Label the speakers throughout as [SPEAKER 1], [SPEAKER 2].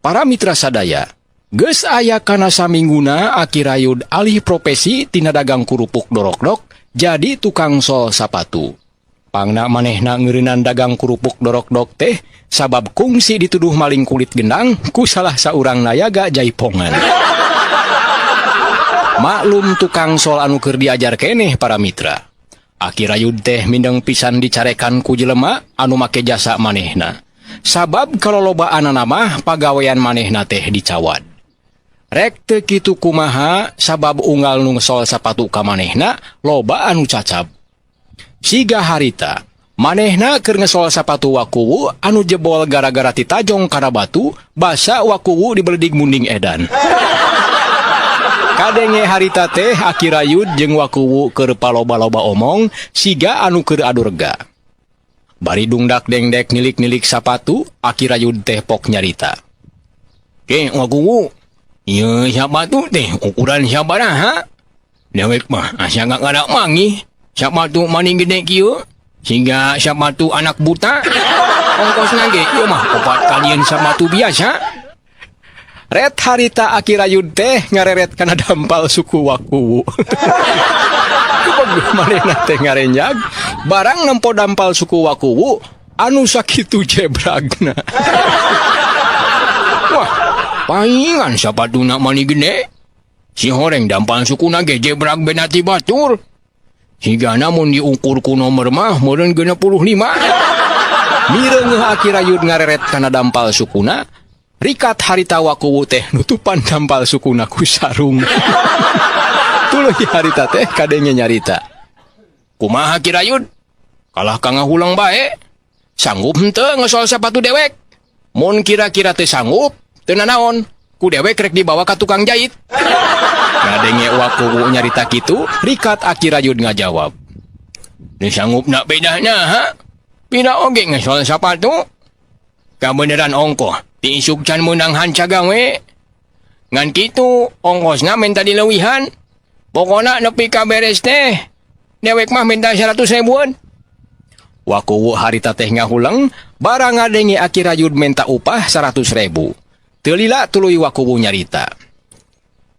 [SPEAKER 1] Para mitra sadaya, geus aya kana samingguna Aki Rayud alih profesi tina dagang kurupuk dorok-dok jadi tukang sol sapatu. Pangna manehna ngeureunnan dagang kurupuk dorok-dok teh sabab kungsi dituduh maling kulit gendang ku salah saurang nayaga jaipongan. Maklum tukang sol anu keur diajar keneh para mitra. Aki Rayud teh mindeng pisan dicarekan ku jelema anu make jasa manehna. Sabab kalolobaanana mah pagawean manehna teh dicawad. Rek teu kitu kumaha sabab unggal nu sol sapatu ka manehna loba anu cacab. Siga harita, manehna keur ngesol sapatu wakuwu anu jebol gara-gara titajong kana batu, basa wakuwu dibeledig munding edan. Kadenge harita teh Aki Rayud jeung wakuwu keur paloba-loba omong, siga anu keur adurga. Bari dungdak dengdek nilik-nilik sapatu, Aki Rayud teh pok nyarita. Ke wakuwu, ieu sapatu teh ukuran sabaraha? Dewek mah asa ngada mangi. Sapatu maning gede kieu, sehingga sapatu anak buta. Ongkosna ge ieu mah 4 kalian sapatu biasa. Ret harita Aki Rayud teh ngareret kana dampal suku wakuwu. Kumaha manehna teh ngarenjag, barang nempo dampal suku wakuwu anu sakitu jebragna. Wah, paingan sapatuna mani gede. Si horeng dampal sukuna ge jebrag benati batur. Higa namun diukur ku nomor mah meureun 65. Mireungeuh Aki Rayud ngareret kana dampal sukuna, rikat harita wakuwu teh nutupan dampal sukuna ku sarung. Tuluy harita teh kadenge nyarita. Kumaha Aki Rayud? Kalah ka ngahulang bae. Sanggup henteu ngesol sapatu dewek? Mun kira-kira teh sanggup, teu nanaon, ku dewek rek dibawa ka tukang jahit. Kadenge wakuwu nyarita kitu, rikat Aki Rayud ngajawab. Ni sanggup nak bedahna ha? Pina oge ngesol sapatu? Kabeneran ongkoh, ti isuk can meunang hanca gawe. Ngan kitu, ongkosna minta dileuwihan. Pokona nepi ka beres teh, dewek mah minta 100 ribuan. Wakuwu harita teh ngahulang, barang ngadenge Aki Rayud minta upah 100 ribu. Teu lila tuluy wakuwu nyarita.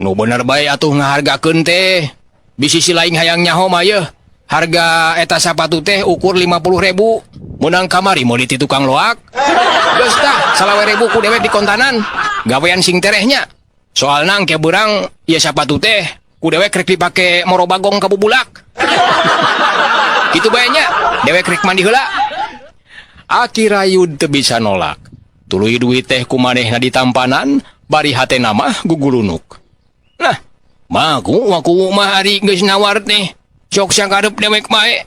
[SPEAKER 1] Nu bener bae atuh ngahargakeun teh. Bisi si laing hayang nyaho mah yeuh. Harga eta sapatu teh ukur 50 ribu. Menang kamari mau di tukang loak. Geus tah 20 ribu ku dewek di kontanan. Gawean sing terehnya. Soalna engke beurang ieu sapatu teh ku dewek rek dipake moro bagong ka bubulak. Kitu bae nya, dewek rek mandi heula. Aki Rayud teu bisa nolak. Tuluy duit teh ku manehna ditampanan, bari hatena mah gugulunuk. Nah, wakuwu mah ari geus nawar teh. Sok sakarep dewek bae.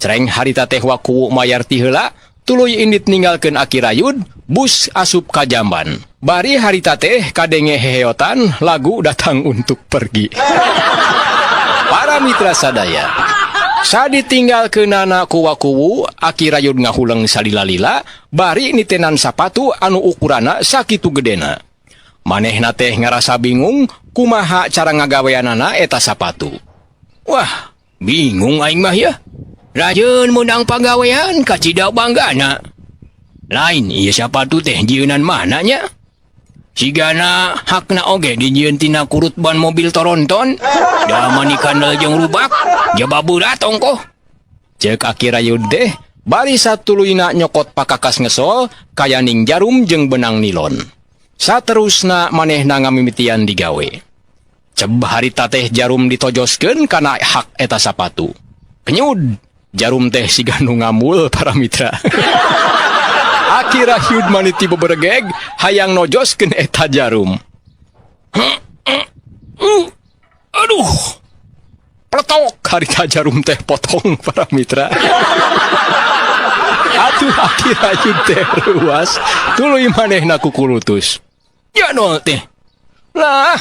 [SPEAKER 1] Cereng harita teh wakuwu mayar ti heula, tuluy indit ninggalkeun Aki Rayud, bus asup ka Jamban. Bari harita teh kadenge heheotan lagu datang untuk pergi. Para mitra sadaya, saditinggalkeunana ku wakuwu, Aki Rayud ngahuleung salila-lila, bari nitenan sapatu anu ukurana sakitu gedena. Manehna teh ngarasa bingung kumaha cara ngagaweanana eta sapatu. Wah, bingung aing mah ya. Rajeun meunang pagawean kacida banggana. Lain ieu sapatu teh jieunan mana nya? Sigana hakna oge dijieun tina kurut ban mobil Toronton. Da mani kandel jeung rubak, jababurat ongkoh. Ceuk Aki Rayud teh bari satuluyna nyokot pakakas ngesol kayaning jarum jeung benang nilon. Saterusna manehna ngamimitian digawe. Ceb harita teh jarum ditojoskeun kana hak eta sapatu. Kenyud, jarum teh siga nu ngamul para mitra. Aki Rayud maniti beberegeg hayang nojoskeun eta jarum. Aduh. Pletok harita jarum teh potong para mitra. Atuh Aki Rayud teh ruas tuluy manehna kukulutus. Ya nol teh. Lah,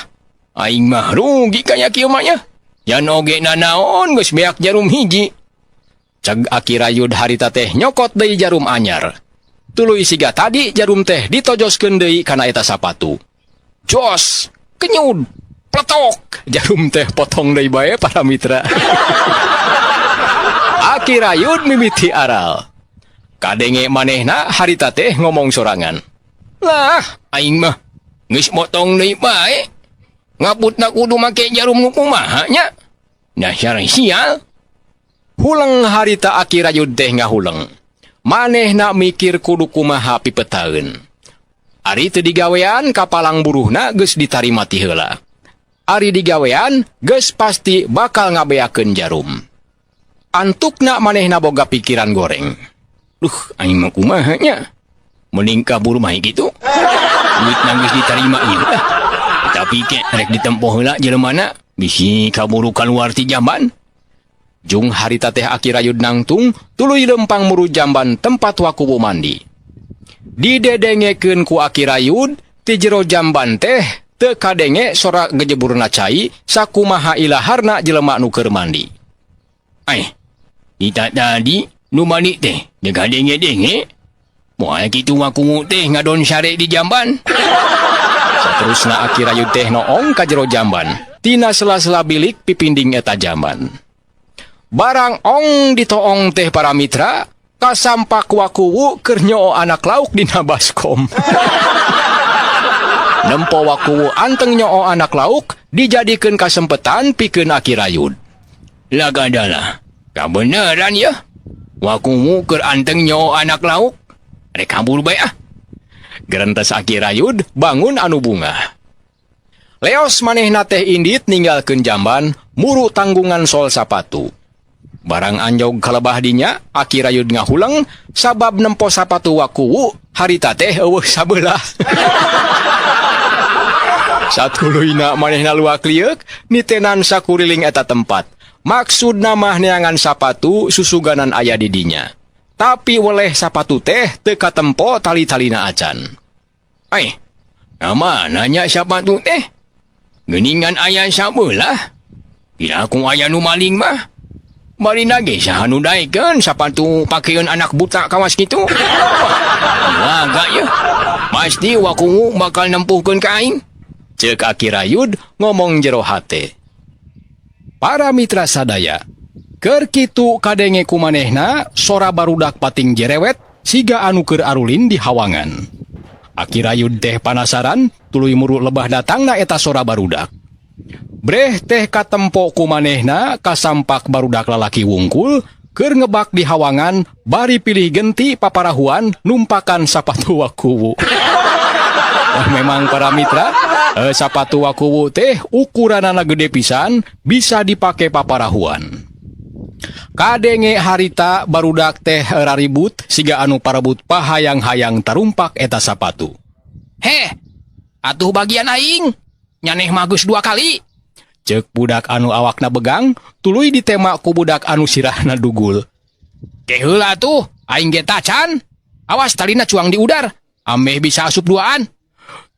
[SPEAKER 1] aing mah rugi kaya kieu mah nya. Yan oge nanaon geus beak jarum hiji. Ceg Aki Rayud harita teh nyokot deui jarum anyar. Tuluy siga tadi jarum teh ditojoskeun deui kana eta sapatu. Jos, kenyud, pletok, jarum teh potong deui bae para mitra. Aki Rayud mimiti aral. Kadenge manehna harita teh ngomong sorangan.
[SPEAKER 2] Lah, aing mah geus motong deui bae. Ngaputna kudu make jarum nu kumaha nya. Dasar sial.
[SPEAKER 1] Hulang harita Aki Rayud teh ngahuleng. Manehna mikir kudu kumaha pipetaeun. Ari teu digawean kapalang buruhna geus ditarima ti heula. Ari digawean geus pasti bakal ngabeakeun jarum. Antukna manehna boga pikiran goreng.
[SPEAKER 2] Duh, aing mah kumaha nya? Mending kabur mah kitu. Duit geus ditarima ieu lah. Tapi ke rek ditempoh heula jeleumana bisi kaburu kaluar ti jamban.
[SPEAKER 1] Jung harita teh Aki Rayud nangtung tuluy lempang muru jamban tempat wakubu mandi. Didedengekeun ku Aki Rayud ti jero jamban teh teu kadenge sora gejeburna cai sakumaha ilaharna jelema nu keur mandi.
[SPEAKER 2] Dita tadi nu mandi teh jaga denge-denge. Moal kitu wakungu teh ngadon sare di jamban.
[SPEAKER 1] Saterusna Aki Rayud teh noong ka jero jamban tina sela-sela bilik pipinding eta jamban. Barang ong ditoong teh para mitra kasampak wakuwu keur nyoo anak lauk dina baskom. Nempo wakuwu anteng nyoo anak lauk dijadikeun kasempetan pikeun Aki Rayud.
[SPEAKER 2] Lagadalah, kabeneran ya. Wakuwu keur anteng nyoo anak lauk. Rek kabur bae ah.
[SPEAKER 1] Gerentes Aki Rayud bangun anu bunga. Leos manehna teh indit ninggalkeun jamban muru tanggungan sol sapatu. Barang anjog kalebah dinya Aki Rayud ngahuleng sabab nempo sapatu wakuwu harita teh eueuh sabelah. Satuluyna manehna luak lieur nitenan sakuriling eta tempat. Maksudna mah neangan sapatu susuganan aya di dinya. Tapi weleh sapatu teh teu katempo tali-talina acan.
[SPEAKER 2] Nama nanya sapatu teh? Geuningan aya sabelah. Kira aku aya nu maling mah. Marina ge saha nu daekeun sapatu pakeun anak buta kawas kitu. Laga ya. Pasti wakungu bakal nempuhkeun ka aing.
[SPEAKER 1] Ceuk Aki Rayud ngomong jero hate. Para mitra sadaya, keur kitu kadenge kumanehna sora barudak pating jerewet siga anu keur arulin di hawangan. Aki Rayud teh panasaran tuluy muru lebah datangna eta sora barudak. Breh teh katempo kumanehna kasampak barudak lalaki wungkul keur ngebak di hawangan bari pilih genti paparahuan numpakan sapatu wakuwu. Memang para mitra, sapatu wakuwu teh ukuranana gede pisan bisa dipake paparahuan. Kadenge harita barudak teh raribut siga anu parebut pahayang-hayang tarumpak eta sapatu.
[SPEAKER 2] Atuh bagian aing nyaneh magus 2 kali.
[SPEAKER 1] Ceuk budak anu awakna begang tuluy ditema ku budak anu sirahna dugul.
[SPEAKER 2] Heula tuh aing ge tacan. Awas talina cuang di udar, ameh bisa asup duaan.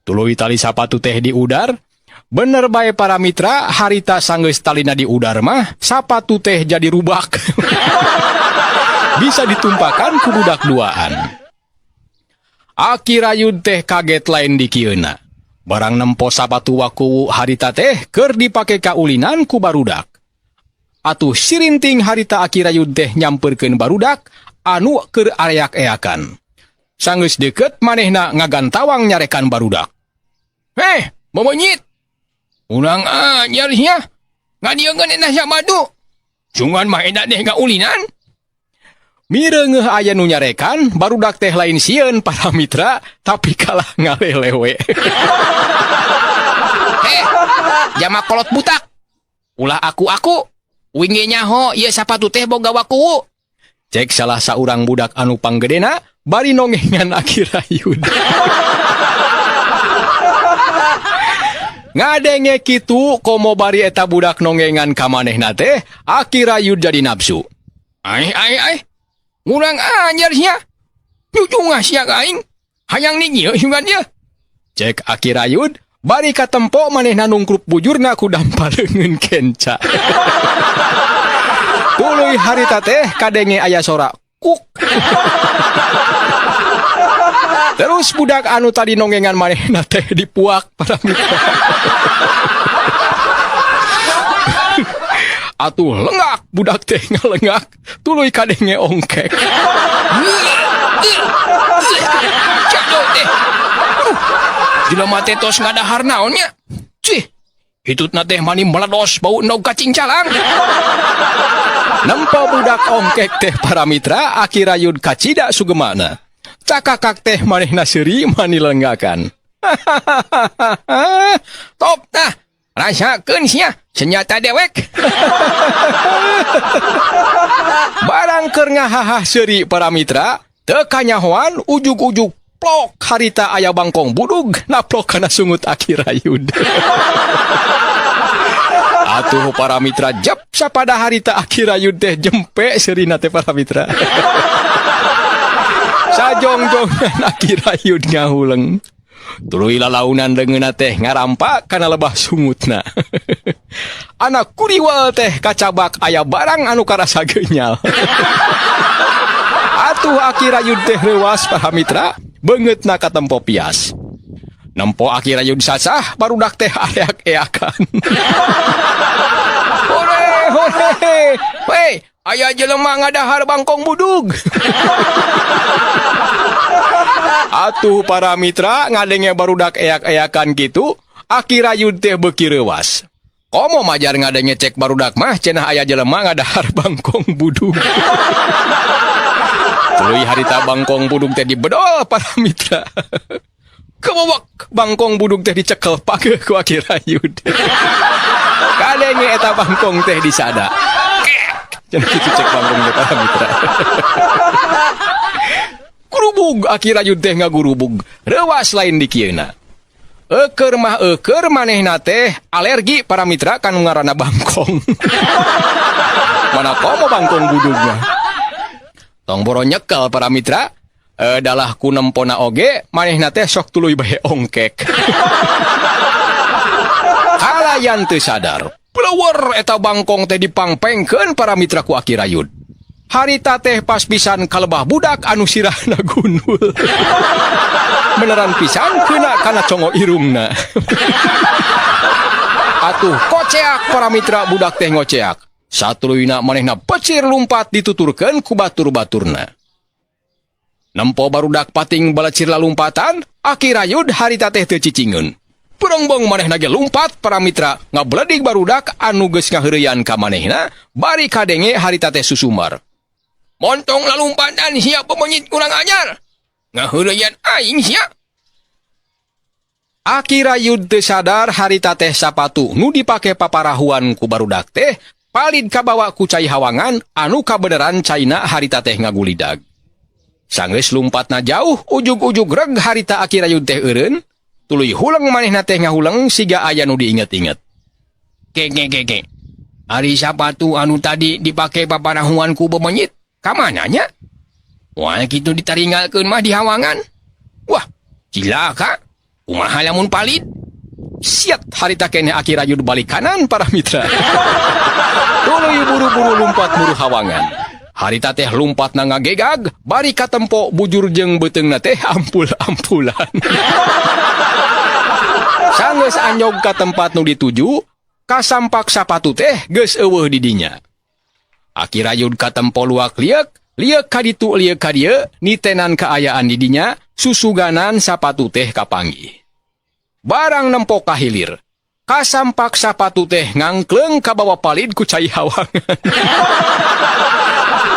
[SPEAKER 1] Tuluy tali sapatu teh di udar. Bener bae para mitra, harita sanggeus talina di udar mah sapatu teh jadi rubak. Bisa ditumpakan ku budak duaan. Aki Rayud teh kaget lain di kieuna. Barang nempo sapatu wakuwu harita teh keur dipake kaulinan ku barudak. Atuh sirinting harita Aki Rayud teh nyamperkeun barudak anu keur areak-eakan. Sanggeus deukeut manehna ngagantawang nyarekan barudak.
[SPEAKER 2] Momonyit. Urang anyar nya. Ngadieungeun eta sapatu. Cungan mah eta deh gaulinan.
[SPEAKER 1] Mireungeuh aya nu nyarekan, barudak teh lain sieun para mitra, tapi kalah ngalelewe.
[SPEAKER 2] Jama kolot butak. Ulah aku, uing ge nyaho ieu sapatu teh boga wakuwu.
[SPEAKER 1] Cek salah saurang budak anu panggedena, bari nongengan Aki Rayud. Ngadenge kitu komo bari eta budak nongengan ka manehna teh, Aki Rayud jadi nafsu.
[SPEAKER 2] Urang anyar sia. Nyucungah sia ka aing. Hayang ningieu juga dia.
[SPEAKER 1] Cek Aki Rayud, bari katempo manehna nungkrup bujurna ku dampaleungeun kenca. Tuluy harita teh kadenge aya sora kuk. Terus budak anu tadi nongengan manehna teh dipuak para mitra. Atuh lengak budak teh ngalengak tuluy kadenge ongkek.
[SPEAKER 2] Cado teh. jelema teh tos ngadahar naonnya. Cih, hitutna teh mani meledos bau endog cacing calang.
[SPEAKER 1] Nempo budak ongkek teh para mitra akirayud kacida sugemana. Cakakak teh manehna seuri mani lenggakan.
[SPEAKER 2] Top tah, rasakeun sia senjata dewek.
[SPEAKER 1] Barang keur ngahahah seuri para mitra, teu kanyahoan ujug-ujug plok harita aya bangkong budug naplok kana sungut akirayud. Atuh para mitra jep sapada harita akirayud teh jempe seurina teh para mitra. Sajong-jongan akirayud ngahuleng. Tuluy lalaunan leungeunna teh ngarampa kana lebah sungutna. Anak kuriwal teh kacabak aya barang anu karasa genyal. Atuh akirayud teh leuwas para mitra beungeutna katempo pias. Nempo akirayud sasah barudak teh ayak-eakan.
[SPEAKER 2] Hore, hore. Hei, aya jelema ngadahar bangkong budug.
[SPEAKER 1] Atuh para mitra ngadenge barudak eak-eakan kitu, akirayud teh beuki reuwas. Komo majar ngadenge cek barudak mah cenah aya jelema ngadahar bangkong budug. Tuluy harita bangkong budug teh dibedol para mitra. Kebobok bangkong budug teh dicekel page ku akirayud. Kadenge eta bangkong teh disada. Cenah kitu cek bangkong teh para mitra. Gurubug akirayud teh ngagurubug. Reuwas lain di kieuna. Eukeur mah eukeur manehna teh alergi para mitra kan ngaranna bangkong. Mana komo bangkong budugna. Tong boro nyekel para mitra. Dalah ku nempona oge manehna teh sok tuluy bae ongkek. Kalayan teu sadar. Pleuweur eta bangkong teh dipangpengkeun para mitra ku akirayud. Harita teh pas pisan kalebah budak anu sirahna gundul. Beneran pisan keuna kana congo irungna. Atuh koceak para mitra budak teh ngoceak. Satuluyna manehna pecir lumpat dituturkeun ku batur-baturna. Nempo barudak pating balecir lalumpatan, akirayud harita teh teu cicingeun. Berongbong manehna ge lumpat para mitra ngabledik barudak anu geus ngaheureuyan ka manehna, bari kadenge harita teh susumar. Montong lalumpatan sia pemonyit kurang ajar. Ngaheureuyan aing sia. Akirayud teu sadar harita teh sapatu nu dipake paparahuan ku barudak teh palid kabawa ku cai hawangan anu kabeneran caina harita teh ngagulidag. Sanggeus lumpatna jauh ujug-ujug reg harita akirayud teh eureun, tuluy huleng manehna teh ngahuleng siga aya nu diinget-inget. Ke. Ari sapatu anu tadi dipake paparahuan ku pemonyit? Kamananya? Wah, kitu ditaringgalkeun mah di hawangan. Wah, cilaka. Kumaha lamun palit? Siat harita keneh akirayud balik kanan para mitra. Tuluy buru-buru lumpat muru hawangan. Harita teh lumpatna ngagegag, bari katempo bujur jeung beuteungna teh ampul-ampulan. Sanggeus anyog ka tempat nu dituju, kasampak sapatu teh geus eueuh di dinya. Akirayud katempo luak liek ka ditu liek ka dieu, nitenan kaayaan di dinya, susuganan sapatu teh kapanggih. Barang nempo kahilir, kasampak sapatu teh ngangkleng ka bawah palid ku cai hawangan.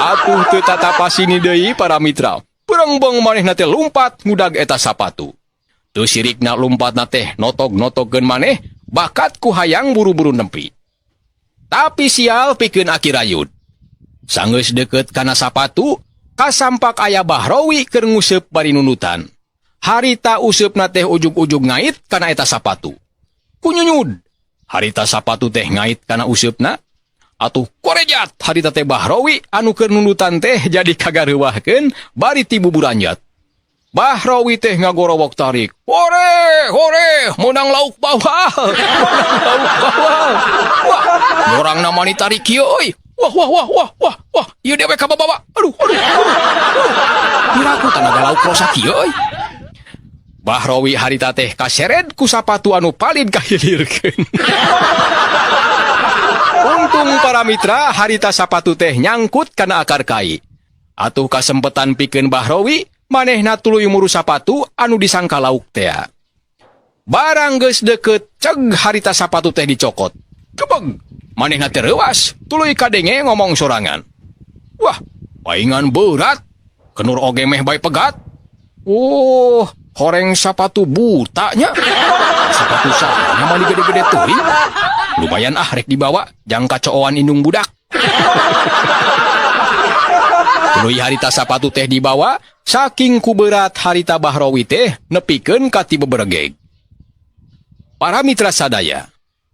[SPEAKER 1] Atuh teu tatapasini deui para mitra. Berongbong manehna teh lumpat ngudag eta sapatu. Teu sirikna lumpatna teh notog-notogkeun maneh, bakat ku hayang buru-buru nempi. Tapi sial pikeun akirayud. Sanggeus deukeut kana sapatu, kasampak aya Bahrowi keur nguseup bari nunutan. Harita useupna teh ujug-ujug ngait kana eta sapatu. Kunyunyud, harita sapatu teh ngait kana useupna. Atuh korejat harita teh Bahrowi anu keur nunutan teh jadi kagareuwahkeun bari ti buburanjat. Bahrowi teh ngagorowok tarik. Hore, menang lauk bawal. Lauk bawal. Wah, urang namani tarik kieu euy. Wah, ieu dewek ka bawa. Aduh. Miraku tanaga lauk rosa kieu euy. Bahrowi harita teh kaseret ku sapatu anu palid kahilirkeun. Untung para mitra harita sapatu teh nyangkut kana akar kai. Atuh kasempetan pikeun Bahrowi manehna tuluy muru sapatu anu disangka lauk teh. Barang geus deket ceg harita sapatu teh dicokot. Kebeg, manehna teh reuwas, tuluy kadenge ngomong sorangan. Wah, paingan berat, kenur oge meh bae pegat. Oh, horeng sapatu butanya. Sepatu sana mah gede-gede teuing. Lumayan rek dibawa, jang kacooan indung budak. Tuluy harita sapatu teh dibawa, saking kuberat harita Bahrowi teh nepikeun ka ti beberegeg. Para mitra sadaya,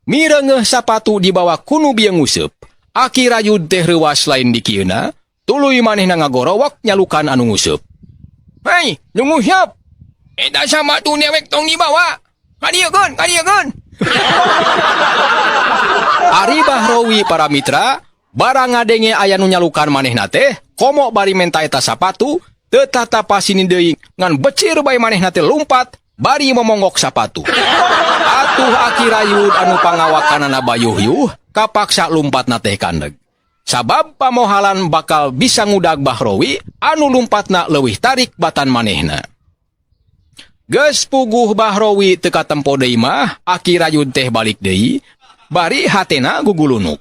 [SPEAKER 1] mireungeuh sapatu dibawa ku nu bieu nguseup, aki rayud teh reuwas lain di kieuna, tuluy manehna ngagorowok nyalukan anu nguseup. Hei, nu ngusyap. Eta sapatu dewek tong dibawa. Kadieun. Ari Bahrowi para mitra, barang ngadenge aya nu nyalukan manehna teh, komo bari menta eta sapatu, teu tatapasini deui ngan becir bae manehna teh lumpat, bari momonggok sapatu. Atuh aki rayud anu pangawakanana bayuh-yuh, kapaksa lumpatna teh kandeg. Sabab pamohalan bakal bisa ngudag Bahrowi, anu lumpatna leuwih tarik batan manehna. Geus puguh Bahrowi teu katempo deui mah, aki rayud teh balik deui, bari hatena gugulunuk.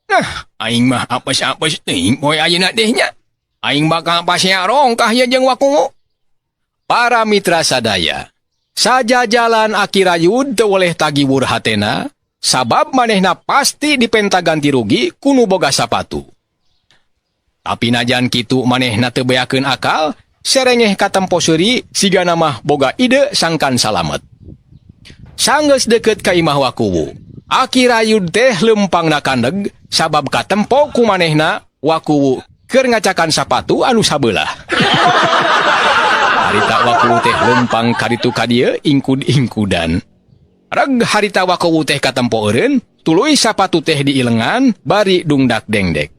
[SPEAKER 1] Nah, aing mah apes-apes teuing poe ayeuna teh nya. Aing bakal pasea rongkah ye jeung wakungu. Para mitra sadaya, saja jalan aki rayud teu oleh tagiwur hatena, sabab manehna pasti dipenta ganti rugi kunu boga sapatu. Tapi najan kitu manehna teu beakeun akal, serengeh katempo seuri sigana mah boga ide sangkan salamet. Sanggeus deukeut ka imah wakuwu, aki rayud teh lempangna kandeg sabab katempo ku manehna wakuwu keur ngacakan sapatu anu sabelah. Harita wakuwu teh lempang kaditu ka dieu ingkud-ingkudan. Reg harita wakuwu teh katempo eureun, tuluy sapatu teh diilengan bari dungdak dengdek.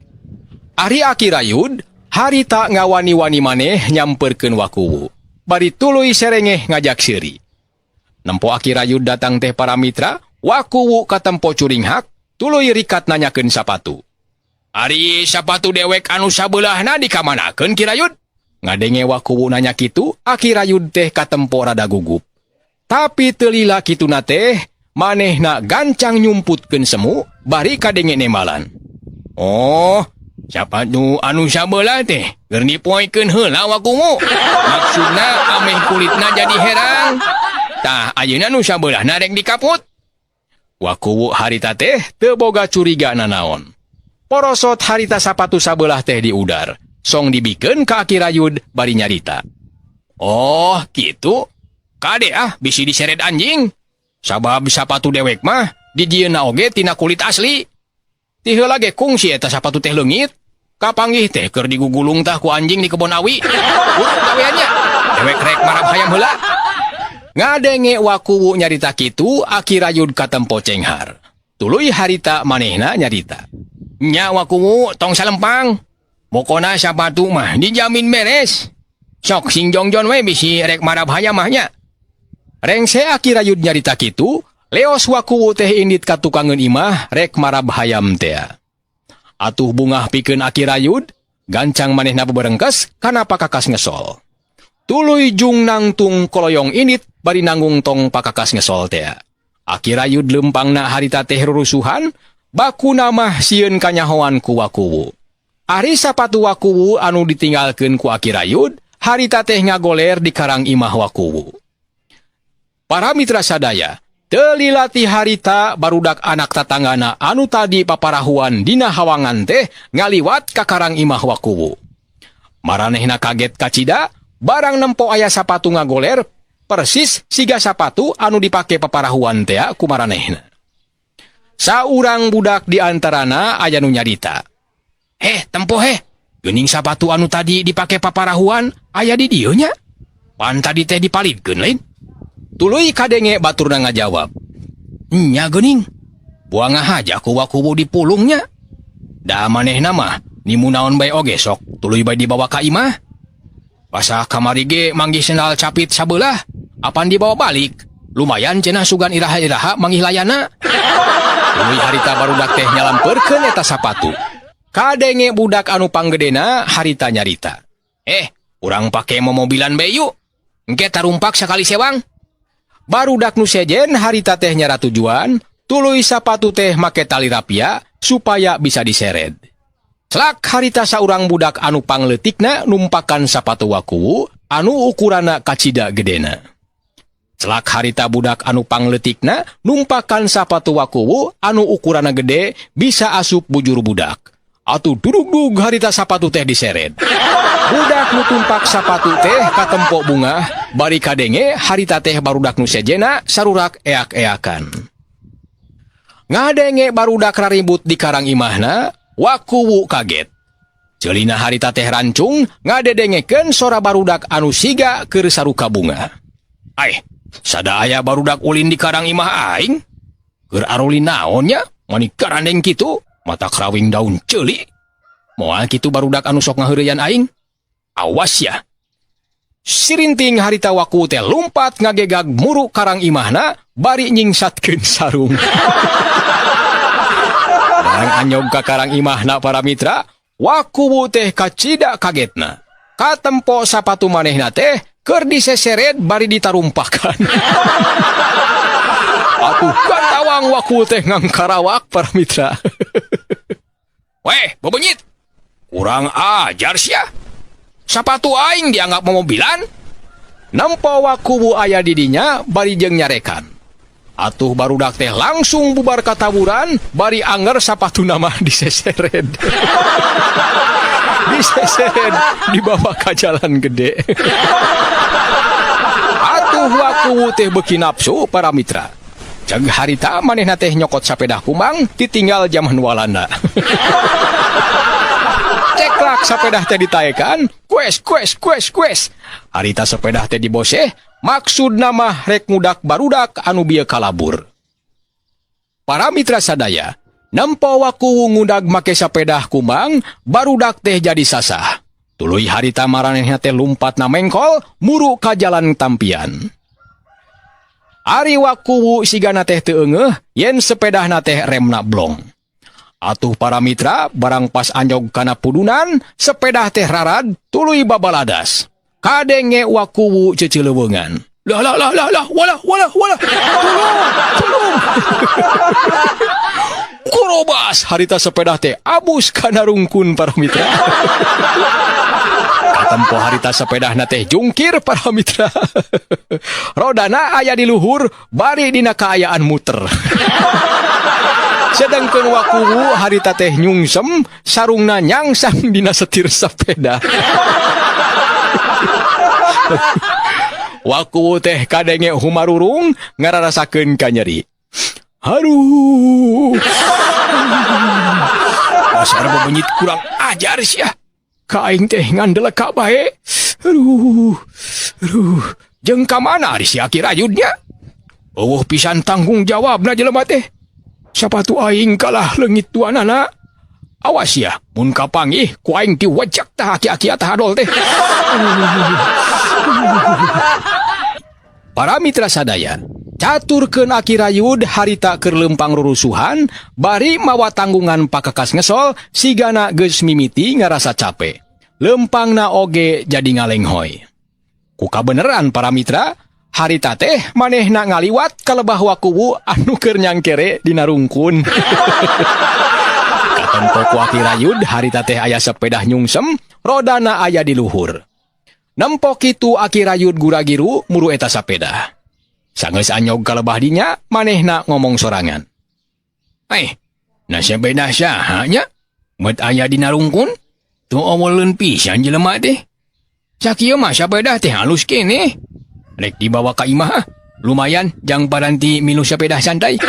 [SPEAKER 1] Ari aki rayud harita ngawani-wani maneh nyamperkeun wakuwu. Bari tuluy serengeh ngajak seuri. Nempo aki rayud datang teh para mitra, wakuwu katempo curing hak, tuluy rikat nanyakeun sapatu. Ari sapatu dewek anu sabelahna dikamanakeun ki rayud? Ngadenge wakuwu nanya kitu, aki rayud teh katempo rada gugup. Tapi teu lila kituna teh, manehna gancang nyumputkeun semu, bari kadenge nembalan. Oh, sapatu anu sabelah teh keur dipoekeun heula wakuwu. Maksudna ameh kulitna jadi herang. Tah ayeuna nu sabelahna rek dikaput. Wakuwu harita teh teu boga curiga nanaon. Porosot harita sapatu sabelah teh di udar, song dibikeun ka aki rayud bari nyarita. Oh, kitu. Kade bisi diseret anjing. Sabab sapatu dewek mah dijieunna oge tina kulit asli. Ti heula ge kungsi eta sapatu teh leungit. Kapanggih teh keur digugulung tah ku anjing di kebon awi. Urang gaweannya. Dewek rek marab hayam heula. Ngadenge wakuwu nyarita kitu, aki rayud katempo cenghar. Tuluy harita manehna nyarita. Nya wakuwu tong salempang. Pokona sapatu mah dijamin beres. Sok sing jongjon we bisi rek marab hayam mahnya. Rengse aki rayud nyarita kitu, leos wakuwu teh indit ka tukangeun imah rek marab hayam teh. Atuh bungah pikeun aki rayud, gancang manehna beberengkes kana pakakas ngesol. Tuluy jung nangtung koloyong indit bari nanggung tong pakakas ngesol teh. Aki rayud lempangna harita teh rurusuhan, baku namah sieun kanyahoan ku wakuwu. Ari sapatu wakuwu anu ditinggalkeun ku aki rayud, harita teh ngagoler di karang imah wakuwu. Para mitra sadaya, teu lila ti harita barudak anak tatanggana anu tadi paparahuan dina hawangan teh ngaliwat ka karang imah wakuwu. Maranehna kaget kacida, barang nempo aya sapatu ngagoler, persis siga sapatu anu dipake paparahuan teh ku maranehna. Saurang budak di antarana aya nu nyarita. Tempo geuning sapatu anu tadi dipake paparahuan aya di dieu nya. Pan tadi teh dipalidkeun lain. Tuluy kadenge baturna ngajawab. Nya geuning. Buang haja ku wakuwu dipulungnya. Da manehna mah nimunaon bae oge sok tuluy bae dibawa ka imah. Pasah kamari ge manggih sendal capit sabelah. Apan dibawa balik. Lumayan cenah sugan iraha-iraha manggih layana. Tuluy harita barudak teh nyalampeurkeun eta sapatu. Kadenge budak anu panggedena harita nyarita.
[SPEAKER 2] Urang pake mobilan bayu. Engke tarumpak sakali sewang.
[SPEAKER 1] Barudak nu sejen harita teh nyara tujuan, tuluy sapatu teh make tali rapia supaya bisa diseret. Celak harita saurang budak anu pangleutikna numpakan sapatu waku anu ukurana kacida gedena. Celak harita budak anu pangleutikna numpakan sapatu waku anu ukurana gede bisa asup bujur budak. Atuh duduk harita sapatu teh diseret. Budak nu tumpak sapatu teh katempok bunga, bari kadenge harita teh barudak nu sejena sarurak eak-eakan. Ngadenge barudak raribut di karang imahna, wakuwu kaget. Ceulina harita teh rancung ngadedengekeun sora barudak anu siga keur saruka bunga. Ai, sadaya barudak ulin di karang imah aing? Keur aruli naon nya? Mani karandeng kitu, mata krawing daun ceuli. Moal kitu barudak anu sok ngaheureuyan aing? Awas ya. Sirinting harita waku teh lumpat ngagegag muru karang imahna bari nyingsatkeun sarung. Barang anyog ka karang imahna para mitra, waku teh kacida kagetna. Katempo sapatu manehna teh keur diseseret bari ditarumpakan. Atuh katawang waku teh ngangkarawak para mitra.
[SPEAKER 2] Weh, bebenyit. Kurang ajar sia. Sapatu aing dianggap mobilan?
[SPEAKER 1] Nampo wakuwu aya didinya bari jeung nyarekan. Atuh barudak teh langsung bubar kataburan bari anger sapatu nama diseseret. Diseseret dibawa ka jalan gede. Atuh wakuwu teh beuki nafsu para mitra. Ceg harita manehna teh nyokot sapedah kumang ditinggal zaman Walanda. Ceklak sapedah teh ditaekan, kues. Harita sapedah teh diboseh, maksud nama rek ngudak barudak anu bieu kalabur. Para mitra sadaya, nampo waku ngudag make sapedah kumang, barudak teh jadi sasah. Tuluy harita maranehna teh lumpat na mengkol, muru ka jalan tampian. Ari waku sigana teh teu eungeuh, yen sepedahna teh remna blong. Atuh para mitra, barang pas anyog kana pudunan, sepedah teh rarad, tuluy babaladas. Kadenge wakuwu ceceuleuweungan. Lah, wala. Tulung. Kurobas, harita sepedah teh abus kana rungkun para mitra. Katempo harita sepedahna teh jungkir para mitra. Rodana aya di luhur, bari dina kaayaan muter. Sedangkan wakuwu harita teh nyungsem, sarungna nyangsang dina setir sepeda. Wakuwu teh kadenge humarurung, ngararasakeun ka nyeri. Haruh. Dasar bebenyit kurang ajar sia. Ka aing teh ngandeleka bae. Aduh. Jeung ka mana ari si Aki Rayudnya? Eueuh pisan tanggung jawabna jelema teh. Sapatu aing kalah leungit tuanana. Awas ya, mun kapanggih ku aing diwajak tah aki-aki atah adol teh. Para mitra sadaya, caturkeun Aki Rayud harita keur leumpang rurusuhan, bari mawa tanggungan pakakas ngesol sigana geus mimiti ngarasa capek. Leumpangna oge jadi ngalenghoy. Ku kabeneran para mitra, harita teh manehna ngaliwat kalebah wakuwu anu keur nyangkere dina rungkun. Katempo ku Aki Rayud harita teh aya sepedah nyungsem, rodana aya di luhur. Nempo kitu Aki Rayud guragiru muru eta sapeda. Sanggeus anyog kalebah dinya, manehna ngomong sorangan. Na sepeda saha nya? Met aya dina rungkun? Tu omoleun pisan jelema teh. Sakieu mah sapeda teh halus keneh. Rek dibawa ka imah, lumayan jang paranti milu sepeda santai.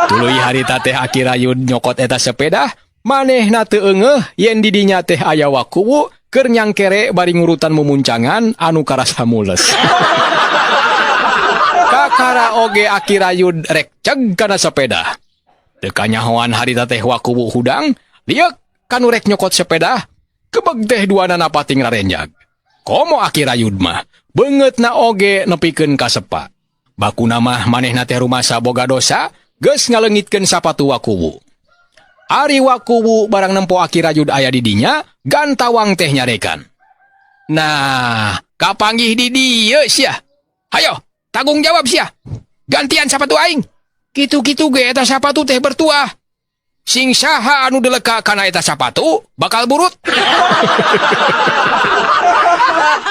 [SPEAKER 1] Tuluy harita teh Aki Rayud nyokot eta sepeda, manehna teu eungeuh yen di dinya teh aya wakuwu keur nyangkere bari ngurutan mumuncangan anu karasa mules. Kakara oge Aki Rayud rek ceg kana sepeda. Teu kanyahoan harita teh wakuwu hudang, liek kanu rek nyokot sepeda, kebeg teh duanana pating rarenjag. Komo Aki Rayud mah, beungeutna oge nepikeun kasepa. Bakuna mah manehna teh rumasa boga dosa, geus ngaleungitkeun sapatu wakuwu. Ari wakuwu barang nempo Aki Rayud aya di dinya, gantawang teh nyarekan. Nah, kapanggih di dieu sia. Hayo, tanggung jawab sia. Gantian sapatu aing. Kitu-kitu ge eta sapatu teh bertuah. Sing saha anu deleka kana eta sapatu bakal burut.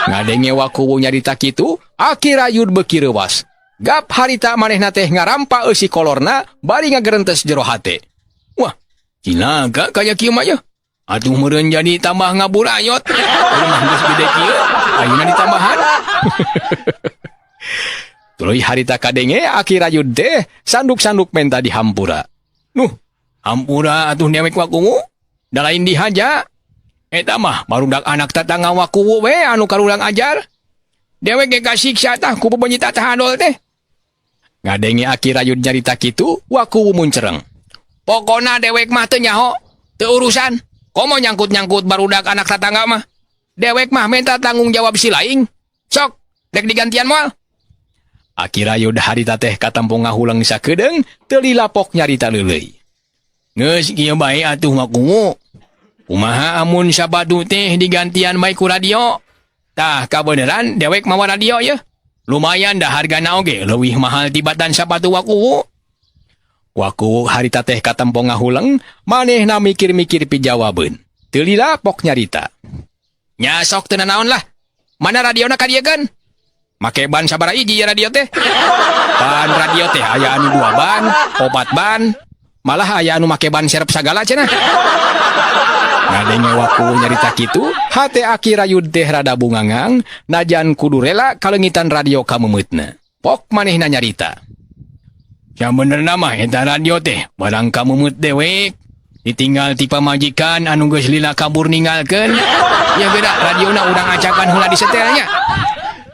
[SPEAKER 1] Ngadenge wakuwu nyarita kitu, Aki Rayud beuki reuwas. Gap harita manehna teh ngarampa eusi kolorna bari ngagerentes jero hate. Wah, cilaga kaya kieu mah ye. Atuh meureun jadi tambah ngaburayot. Rumah geus gede kieu, ayeuna ditambahan. Tuluy harita kadenge Aki Rayud teh sanduk-sanduk menta di hampura. Nuh, hampura atuh dewek wakuwu, da lain dihaja. Eta mah barudak anak tatangga wakuwu we anu karulang ajar. Dewek ge kasiksa tah ku bebenyit tah handol teh. Ngadenge Aki Rayud nyarita kitu, wakuwu muncereng. Pokona dewek mah teu nyaho, teu urusan. Komo nyangkut-nyangkut barudak anak tatangga mah. Dewek mah minta tanggung jawab si laing. Sok, dek digantian moal. Aki Rayud harita teh katampung ngahulang sakedeung, teu lilapok nyarita leuleuy. Geus kieu bae atuh wakuwu. Kumaha amun sabatu teh digantian bae ku radio? Tah kabeneran dewek mawa radio ye. Lumayan dah hargana oge leuwih mahal tibatan sapatu wakuwu. Wakuwu harita teh katampung ngahulang, manehna mikir-mikir pijawabeun. Teu lilapok nyarita. Nya sok teu nanaon lah. Mana radiona kadiekeun? Make ban sabaraha hiji radio teh? Ban radio teh aya anu 2 ban, 4 ban, malah aya anu make ban serep sagala cenah. Ngadenge wakuwu nyarita kitu, hate Aki Rayud teh rada bungangang, najan kudu rela kalengitan radio ka memeutna. Pok manehna nyarita. Ya bener mah eta radio teh barang ka memeut dewek. Ditinggal ti pamajikan anu geus lila kabur ninggalkeun. Ya beda radiona urang acakan heula disetelnya.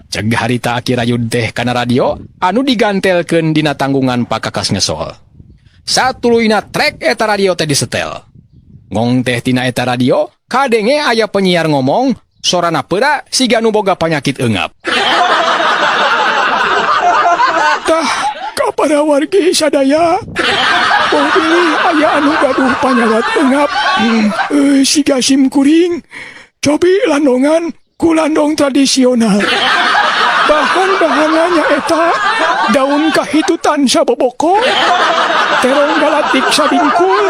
[SPEAKER 1] Ceg harita Aki Rayud teh kana radio anu digantelkeun dina tanggungan pakakas ngesol. Satuluyna trek eta radio teh disetel. Ngong teh tina eta radio, kadenge aya penyiar ngomong, sorana peura siga nu boga panyakit eungap. Tah, kapada wargi sadaya. Oh pilih aya anu gaduh panyawat eungap. Siga sim kuring. Cobi landongan ku landong tradisional. Bahan-bahannya eta daun kahitutan saboboko, terong galatik sabingkul,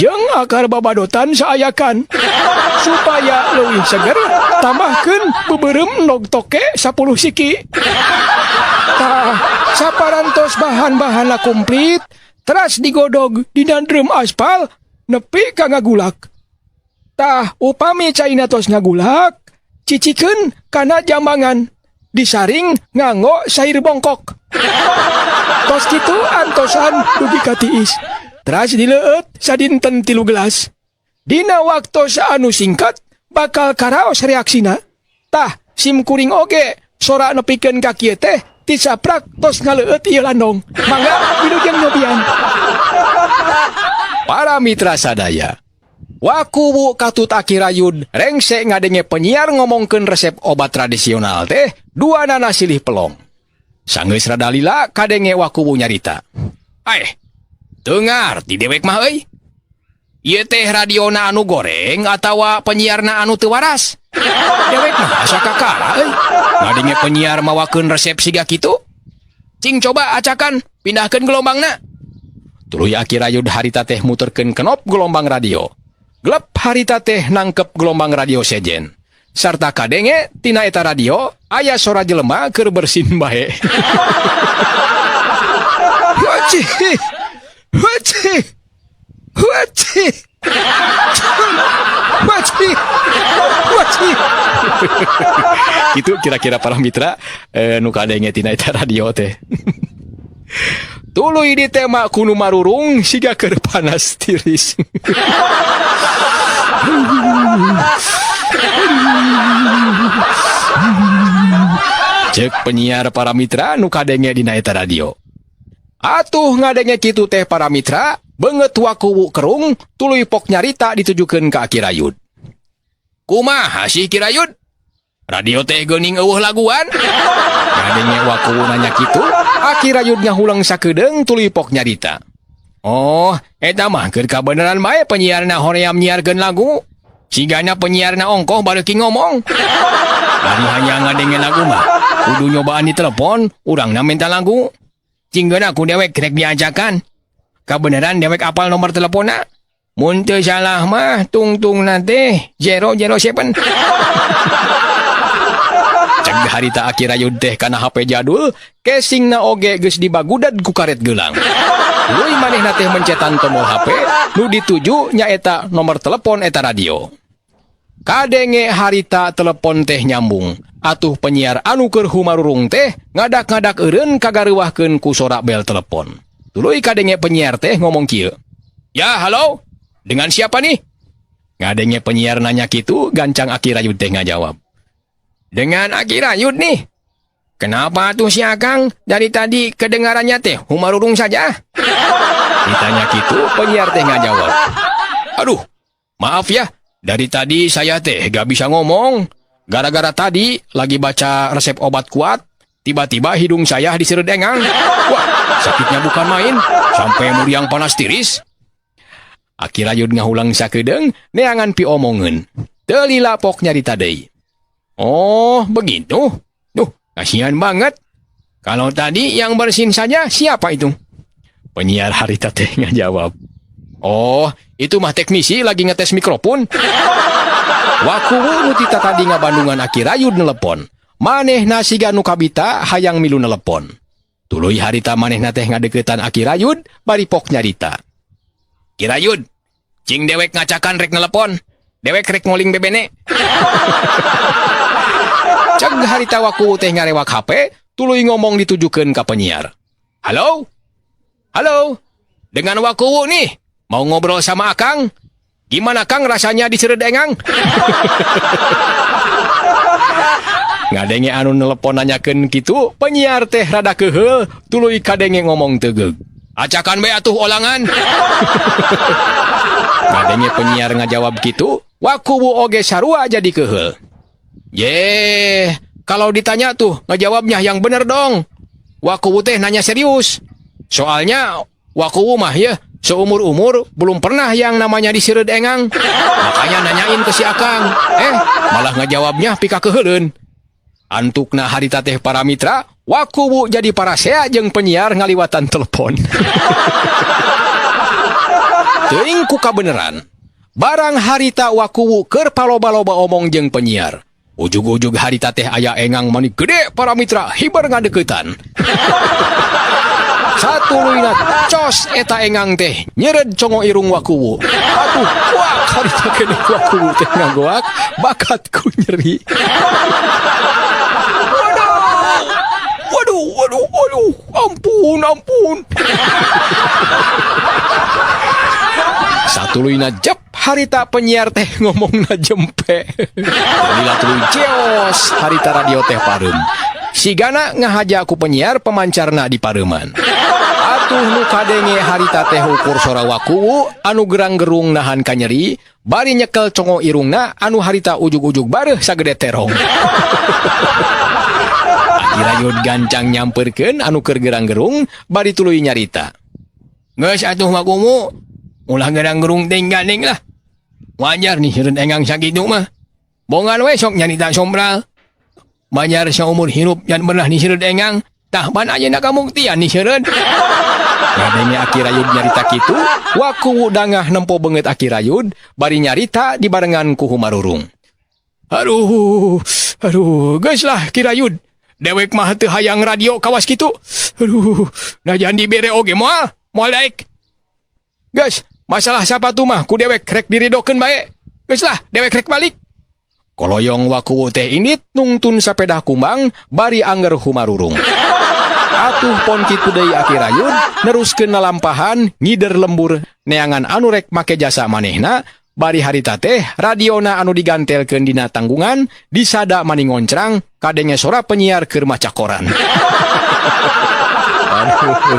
[SPEAKER 1] jeung akar babadotan saayakan. Supaya leuwih seger, tambahkeun beubeurem nog toke 10 siki. Tah, saparantos bahan-bahanna komplit, teras digodog dina drum aspal nepi ka ngagulak. Tah, upami caina tos ngagulak, cicikeun kana jambangan. Disaring nganggo sair bongkok. Tos kitu antosan dugi katiis. Teras dileueut sadinten 3 gelas. Dina waktu saanu singkat bakal karaos reaksina. Tah sim kuring oge sora nepikeun ka kieu teh tisaprak tos ngaleueut ieu landong. Mangga wilujeng nyobian. Para mitra sadaya, wakuwu katut Aki Rayud rengse ngadenge penyiar ngomongkeun resep obat tradisional teh duanana silih pelong. Sanggeus rada lila kadenge wakuwu nyarita. Teu ngarti dewek mah euy. Ieu teh radiona anu goreng atawa penyiarna anu teu waras? Dewek mah asa kakara euy. Ngadenge penyiar mawakeun resep siga kitu. Cing coba acakan pindahkeun gelombangna. Tuluy Aki Rayud harita teh muterkeun kenop gelombang radio. Gelap harita teh nangkep gelombang radio sejen. Sarta kadenge tina eta radio aya sora jelema keur bersin bae. Wacih. Wacih. Wacih. Wacih. Wacih. Itu kira-kira para mitra nu kadenge tina eta radio teh. Tuluy di tema kuno marurung siga keur panas tiris. Cek penyiar para mitra nu kadenge dina eta radio. Atuh ngadenge kitu teh para mitra, beungeut wakuwu kerung tuluy pok nyarita ditujukeun ka Aki Rayud. Kumaha sih Ki Rayud? Radio teh geuning eueuh laguan? Ngadenge wakuwu nanya kitu, Aki Rayud ngahulang sakedeung tuluy pok nyarita.
[SPEAKER 2] Oh, eta mah keur kabeneran bae penyiarna hoream nyiarkeun lagu. Sigana penyiarna ongkoh bareuki ngomong. Ari hanya ngadengen lagu mah, kudu nyobaan di telepon, urangna minta lagu. Cinggeun aku dewek rek diajakan. Kabeneran dewek apal nomor teleponna. Mun teu salah mah tungtungna teh 007. Ceg harita akirayud teh kana HP jadul, casingna oge geus dibagudad ku karet geulang. Tuluy manehna teh mencetan tombol HP nu dituju nyaeta nomor telepon eta radio. Kadenge harita telepon teh nyambung. Atuh penyiar anu keur humarurung teh ngadak-ngadak eureun kagareuwahkeun ku sorak bel telepon. Tuluy kadenge penyiar teh ngomong kieu. Ya, halo? Dengan siapa nih? Ngadenge penyiar nanya kitu, gancang Aki Rayud teh ngajawab. Dengan Aki Rayud nih. Kenapa tuh si Akang dari tadi kedengarannya teh humarurung saja? Ditanya gitu, penyiar teh ngajawab. Aduh, maaf ya, dari tadi saya teh gak bisa ngomong. Gara-gara tadi lagi baca resep obat kuat, tiba-tiba hidung saya diseret engang. Wah, sakitnya bukan main, sampai muriang panas tiris. Aki Rayud ngahulang sakedeung, neangan pi omongeun. Teu lila pok nyarita deui. Oh, begitu? Duh, kasihan banget. Kalau tadi yang bersin saja, siapa itu? Penyiar harita teh ngajawab. Oh, itu mah teknisi lagi ngetes mikrofon. Wakuwu nu tita tadi ngabandungan Aki Rayud nelepon. Manehna siga nu kabita hayang milu nelepon. Tuluy harita manehna teh ngadeukeutan Aki Rayud, bari pok nyarita. Ki Rayud, cing dewek ngacakan rek nelepon. Dewek rek ngoling bebene. Ceg harita wakuwu teh ngarewak HP, tuluy ngomong ditujukeun ka penyiar. Halo? Halo? Dengan wakuwu nih, mau ngobrol sama Akang? Gimana Kang rasanya diseret engang? Ngadenge anu nelepon nanyakeun kitu, penyiar teh rada keheul, tuluy kadenge ngomong tegeug. Acakan be atuh olangan. Ngadenge penyiar ngajawab kitu, wakuwu oge sarua jadi keheul. Ye, kalau ditanya tuh ngejawabnya yang bener dong. Wakuwu teh nanya serius. Soalnya wakuwu mah ya seumur-umur belum pernah yang namanya diseret engang. Makanya nanyain ke si Akang. Malah ngejawabnya pika keheuleun. Antukna harita teh para mitra, wakuwu jadi parasea jeung penyiar ngaliwatan telepon. Teuing ku kabeneran. Barang harita wakuwu keur paloba-loba omong jeung penyiar. Ujug-ujug harita teh aya engang mani gede para mitra hiber ngadeuketan. Satuluyna cos eta engang teh nyered congo irung wakuwu. Atuh, wah harita kene wakuwu teh ngagoak bakat ku nyeri. Waduh, ampun. Satuluyna jep harita penyiar teh ngomongna jempe. Lila tuluy jeos harita radio teh pareum. Sigana ngahaja ku penyiar pemancarna di pareuman. Atuh nu kadenge harita teh ukur sora wakuwu anu gerang-gerung nahan kanyeri, bari nyekel congo irungna anu harita ujug-ujug bareuh sagede terong. Aki Rayud gancang nyamperkeun anu keur gerang-gerung, bari tuluy nyarita. Geus atuh wakuwu, ulah gerang-gerung teh gandeng lah. Wajar nih seureun engang sakitu mah. Bongan we sok nyarita sombral. Banyak seumur hidup yang pernah diseret engang, tah ban aja nak kamuktian diseret. Ngadenge Aki Rayud nyarita kitu, wakuwu dangah nempo banget Aki Rayud, bari nyarita dibarengan ku humarurung. Aduh, geus lah Ki Rayud. Dewek mah teu hayang radio kawas kitu. Aduh, najan dibere oge moal daek. Geus, masalah sapatu mah ku dewek rek diridokeun bae. Geus lah, dewek rek balik. Koloyong wakuwu teh init nungtun sapeda kumbang bari angger humarurung. Atuh pon kitu deui Aki Rayud neruskeun lalampahan ngider lembur neangan anu rek make jasa manehna bari harita teh radiona anu digantelkeun dina tanggungan disada mani ngoncrang kadenge sora penyiar keur maca koran. Aduh.